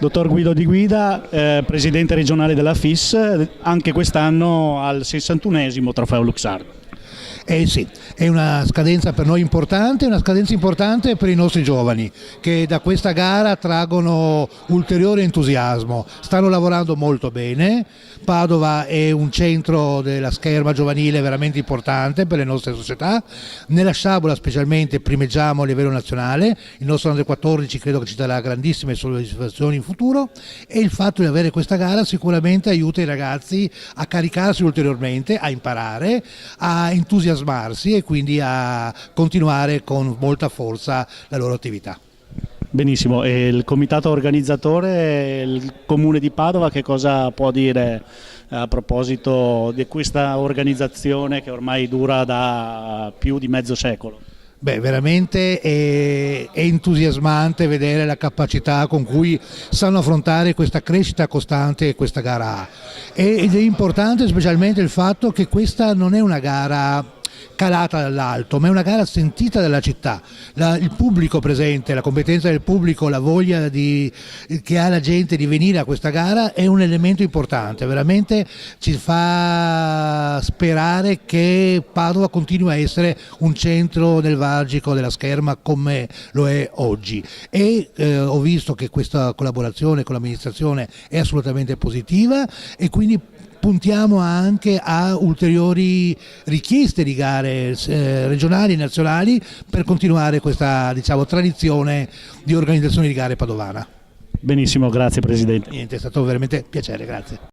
Dottor Guido Di Guida, presidente regionale della FIS, anche quest'anno al 61esimo trofeo Luxardo. Eh sì, è una scadenza per noi importante, una scadenza importante per i nostri giovani che da questa gara traggono ulteriore entusiasmo, stanno lavorando molto bene. Padova è un centro della scherma giovanile veramente importante per le nostre società, nella sciabola specialmente primeggiamo a livello nazionale, il nostro Under 14 credo che ci darà grandissime soddisfazioni in futuro e il fatto di avere questa gara sicuramente aiuta i ragazzi a caricarsi ulteriormente, a imparare, a entusiasmarsi e quindi a continuare con molta forza la loro attività. Benissimo, e il comitato organizzatore, il comune di Padova, che cosa può dire a proposito di questa organizzazione che ormai dura da più di mezzo secolo? Beh, veramente è entusiasmante vedere la capacità con cui sanno affrontare questa crescita costante e questa gara A. Ed è importante specialmente il fatto che questa non è una gara calata dall'alto, ma è una gara sentita dalla città. Il pubblico presente, la competenza del pubblico, la voglia che ha la gente di venire a questa gara è un elemento importante, veramente ci fa sperare che Padova continui a essere un centro nevralgico della scherma come lo è oggi e ho visto che questa collaborazione con l'amministrazione è assolutamente positiva e quindi puntiamo anche a ulteriori richieste di gare regionali e nazionali per continuare questa, diciamo, tradizione di organizzazione di gare padovana. Benissimo, grazie Presidente. Niente, è stato veramente un piacere, grazie.